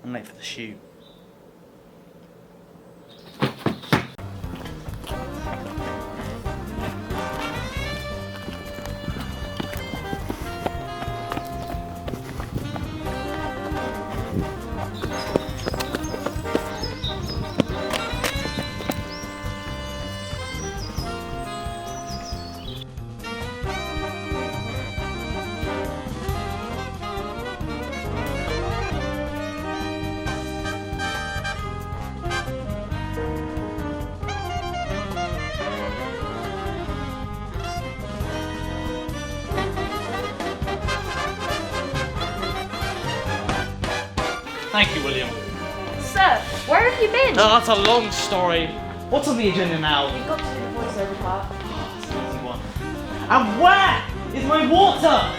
I'm late for the shoot. Thank you, William. Sir, where have you been? Oh, that's a long story. What's on the agenda now? You've got to do the voiceover part. It's an easy one. And where is my water?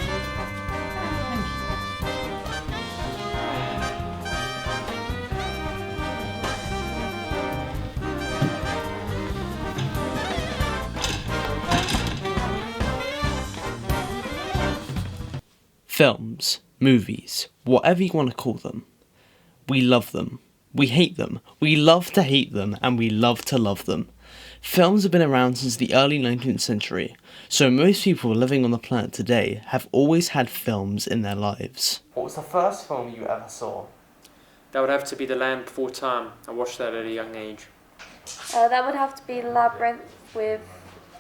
Films, movies, whatever you want to call them. We love them. We hate them. We love to hate them, and we love to love them. Films have been around since the early 19th century, so most people living on the planet today have always had films in their lives. What was the first film you ever saw? That would have to be The Land Before Time. I watched that at a young age. That would have to be Labyrinth with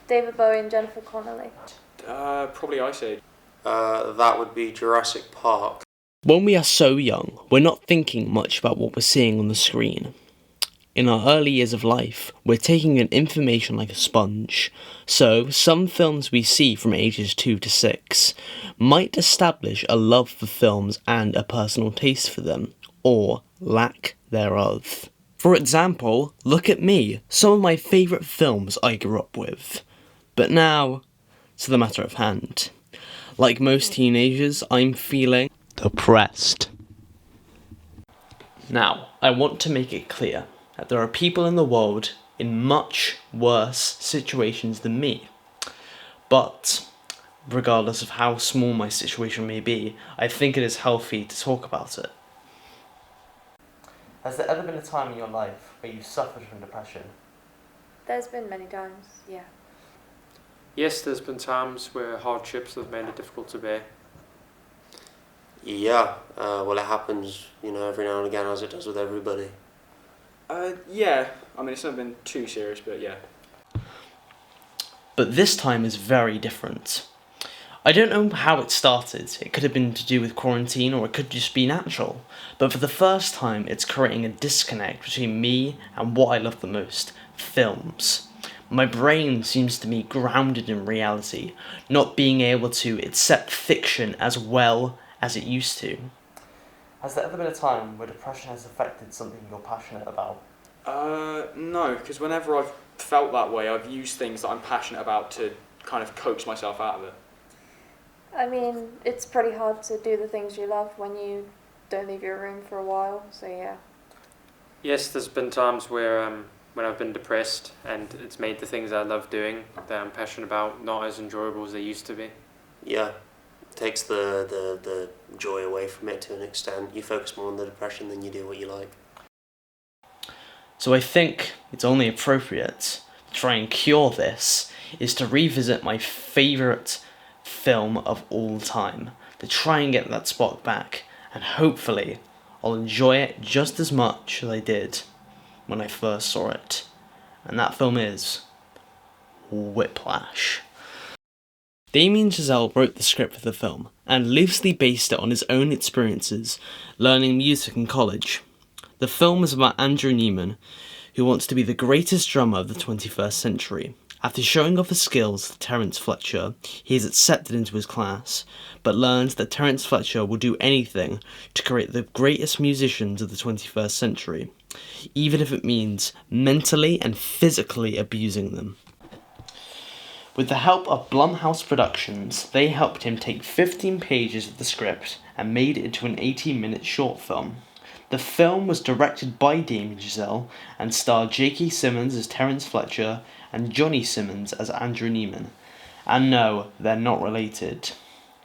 David Bowie and Jennifer Connelly. Probably Ice Age. That would be Jurassic Park. When we are so young, we're not thinking much about what we're seeing on the screen. In our early years of life, we're taking in information like a sponge, so some films we see from ages 2 to 6 might establish a love for films and a personal taste for them, or lack thereof. For example, look at me, some of my favourite films I grew up with. But now, to the matter of hand. Like most teenagers, I'm feeling depressed. Now, I want to make it clear that there are people in the world in much worse situations than me. But, regardless of how small my situation may be, I think it is healthy to talk about it. Has there ever been a time in your life where you suffered from depression? There's been many times, yeah. Yes, there's been times where hardships have made it difficult to bear. Yeah, well it happens, every now and again, as it does with everybody. Yeah. I mean, it's not been too serious, but yeah. But this time is very different. I don't know how it started. It could have been to do with quarantine, or it could just be natural. But for the first time, it's creating a disconnect between me and what I love the most, films. My brain seems to be grounded in reality, not being able to accept fiction as well as it used to. Has there ever been a time where depression has affected something you're passionate about? No, because whenever I've felt that way, I've used things that I'm passionate about to kind of coax myself out of it. I mean, it's pretty hard to do the things you love when you don't leave your room for a while, so yeah. Yes, there's been times where when I've been depressed and it's made the things I love doing that I'm passionate about not as enjoyable as they used to be. Yeah, it takes the joy away from it to an extent. You focus more on the depression than you do what you like. So I think it's only appropriate to try and cure this is to revisit my favourite film of all time, to try and get that spot back, and hopefully I'll enjoy it just as much as I did when I first saw it. And that film is Whiplash. Damien Chazelle wrote the script for the film and loosely based it on his own experiences learning music in college. The film is about Andrew Neiman, who wants to be the greatest drummer of the 21st century. After showing off his skills to Terence Fletcher, he is accepted into his class, but learns that Terence Fletcher will do anything to create the greatest musicians of the 21st century, even if it means mentally and physically abusing them. With the help of Blumhouse Productions, they helped him take 15 pages of the script and made it into an 18-minute short film. The film was directed by Damien Chazelle and starred J.K. Simmons as Terence Fletcher and Johnny Simmons as Andrew Neiman. And no, they're not related.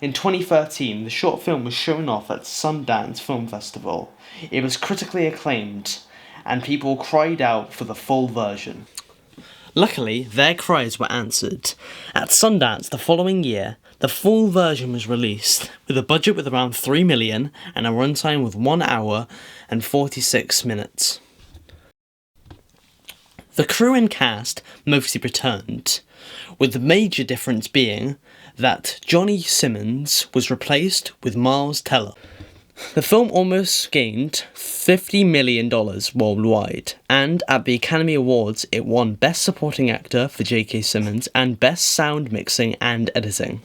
In 2013, the short film was shown off at Sundance Film Festival. It was critically acclaimed, and people cried out for the full version. Luckily, their cries were answered. At Sundance the following year, the full version was released, with a budget with around $3 million and a runtime with 1 hour and 46 minutes. The crew and cast mostly returned, with the major difference being that Johnny Simmons was replaced with Miles Teller. The film almost gained $50 million worldwide, and at the Academy Awards it won Best Supporting Actor for J.K. Simmons and Best Sound Mixing and Editing.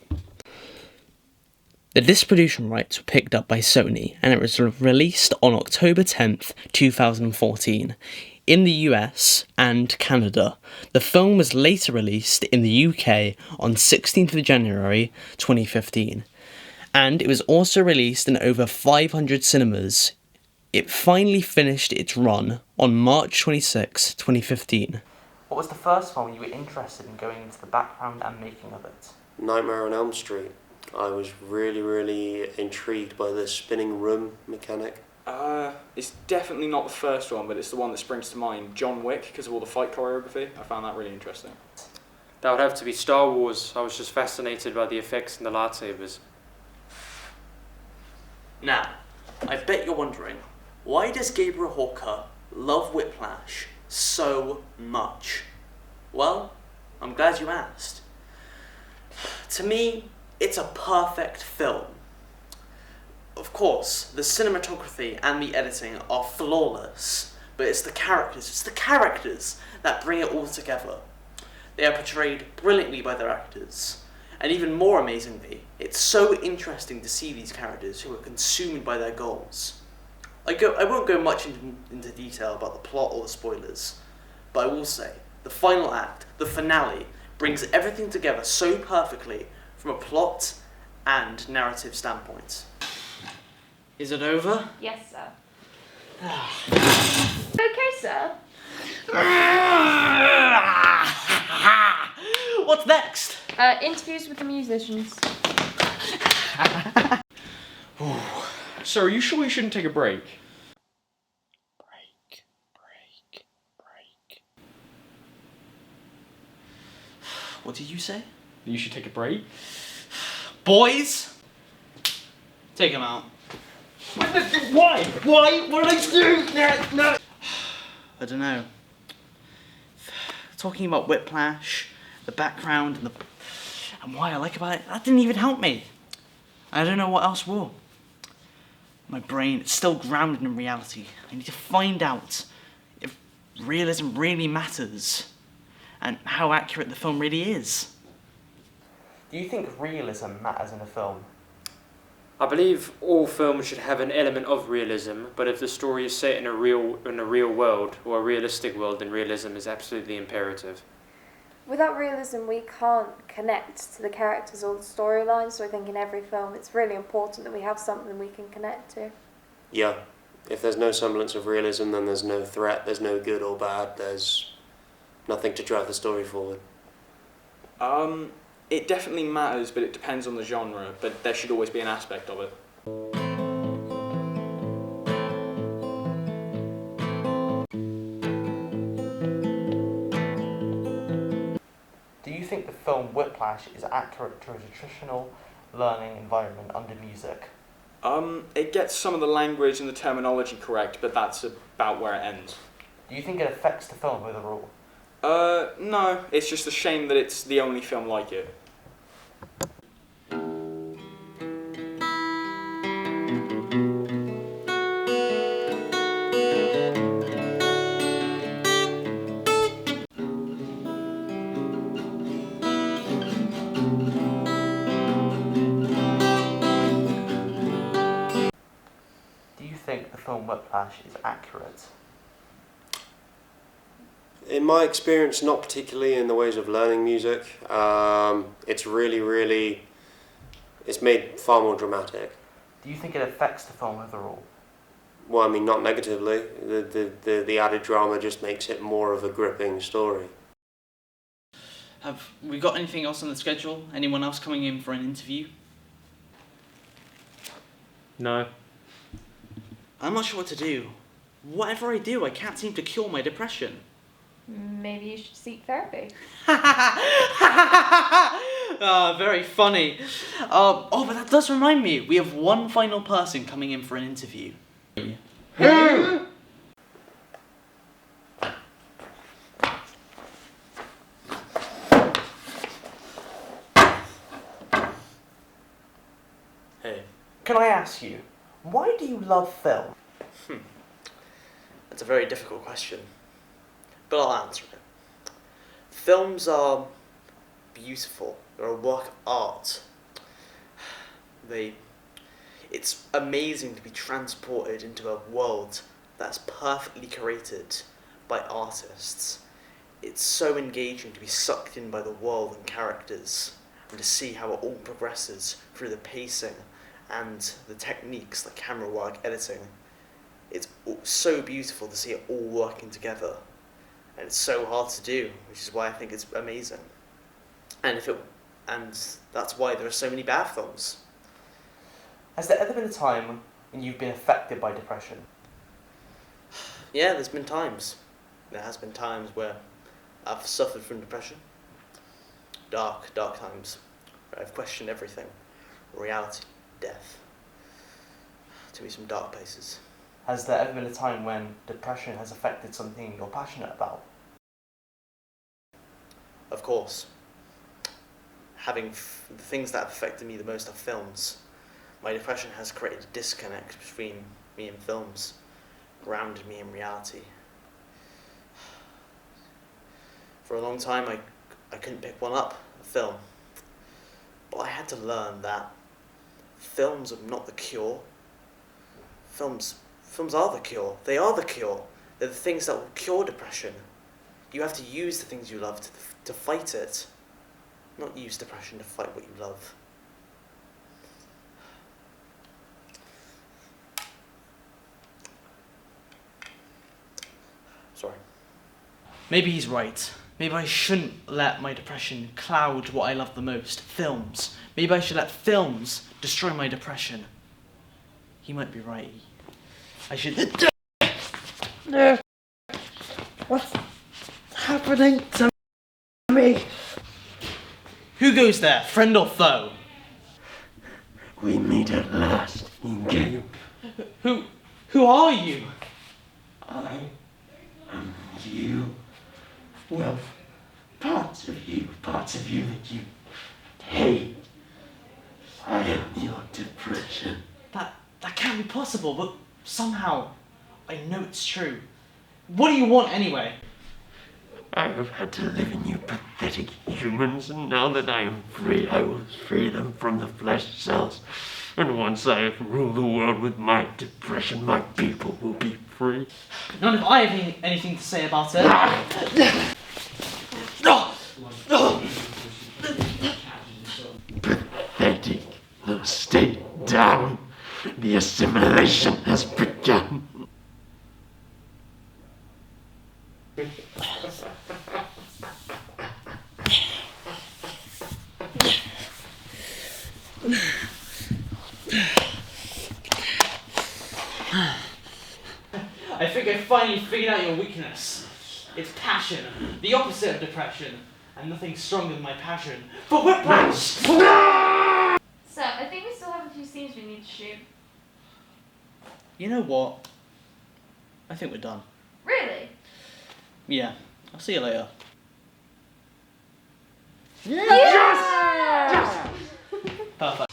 The distribution rights were picked up by Sony, and it was released on October 10th, 2014. In the US and Canada. The film was later released in the UK on 16th of January 2015, and it was also released in over 500 cinemas. It finally finished its run on March 26, 2015. What was the first film you were interested in going into the background and making of it? Nightmare on Elm Street. I was really intrigued by the spinning room mechanic. It's definitely not the first one, but it's the one that springs to mind. John Wick, because of all the fight choreography. I found that really interesting. That would have to be Star Wars. I was just fascinated by the effects and the lightsabers. Now, I bet you're wondering, why does Gabriel Hawker love Whiplash so much? Well, I'm glad you asked. To me, it's a perfect film. Of course, the cinematography and the editing are flawless, but it's the characters that bring it all together. They are portrayed brilliantly by their actors, and even more amazingly, it's so interesting to see these characters who are consumed by their goals. I won't go much into detail about the plot or the spoilers, but I will say, the final act, the finale, brings everything together so perfectly from a plot and narrative standpoint. Is it over? Yes, sir. Okay, sir. What's next? Interviews with the musicians. Sir, are you sure you shouldn't take a break? Break. What did you say? You should take a break? Boys! Take him out. Why? What did I do? No. I don't know. Talking about Whiplash, the background, and why I like about it, that didn't even help me. I don't know what else will. My brain, it's still grounded in reality. I need to find out if realism really matters and how accurate the film really is. Do you think realism matters in a film? I believe all films should have an element of realism, but if the story is set in a real world or a realistic world, then realism is absolutely imperative. Without realism, we can't connect to the characters or the storylines, so I think in every film it's really important that we have something we can connect to. Yeah, if there's no semblance of realism, then there's no threat, there's no good or bad, there's nothing to drive the story forward. It definitely matters, but it depends on the genre, but there should always be an aspect of it. Do you think the film Whiplash is accurate to a traditional learning environment under music? It gets some of the language and the terminology correct, but that's about where it ends. Do you think it affects the film overall? No, it's just a shame that it's the only film like it. Do you think the film Whiplash is accurate? In my experience, not particularly in the ways of learning music. It's really, it's made far more dramatic. Do you think it affects the film overall? Well, I mean, not negatively. The added drama just makes it more of a gripping story. Have we got anything else on the schedule? Anyone else coming in for an interview? No. I'm not sure what to do. Whatever I do, I can't seem to cure my depression. Maybe you should seek therapy. Very funny. But that does remind me, we have one final person coming in for an interview. Who? Hey. Can I ask you, why do you love film? That's a very difficult question, but I'll answer it. Films are beautiful. They're a work of art. It's amazing to be transported into a world that's perfectly created by artists. It's so engaging to be sucked in by the world and characters, and to see how it all progresses through the pacing and the techniques like camera work, editing. It's so beautiful to see it all working together, and it's so hard to do, which is why I think it's amazing. And that's why there are so many bad films. Has there ever been a time when you've been affected by depression? Yeah, there's been times. There has been times where I've suffered from depression. Dark times where I've questioned everything. Reality, death. To me, some dark places. Has there ever been a time when depression has affected something you're passionate about? Of course. The things that have affected me the most are films. My depression has created a disconnect between me and films, grounded me in reality. For a long time, I couldn't pick one up, a film. But I had to learn that films are not the cure. Films are the cure. They are the cure. They're the things that will cure depression. You have to use the things you love to fight it, not use depression to fight what you love. Sorry. Maybe he's right. Maybe I shouldn't let my depression cloud what I love the most, films. Maybe I should let films destroy my depression. He might be right. I should... What's happening to me? Who goes there, friend or foe? We meet at last in game. Who are you? I am you. Well, parts of you that you hate. I am your depression. That can't be possible, but somehow I know it's true. What do you want anyway? I have had to live in you pathetic humans, and now that I am free, I will free them from the flesh cells. And once I have ruled the world with my depression, my people will be free. None of I have anything to say about it. Pathetic. Now stay down. The assimilation has begun. I think I finally figured out your weakness. It's passion, the opposite of depression, and nothing stronger than my passion for whiplash! So, I think we still have a few scenes we need to shoot. You know what? I think we're done. Really? Yeah, I'll see you later. Yes! Perfect.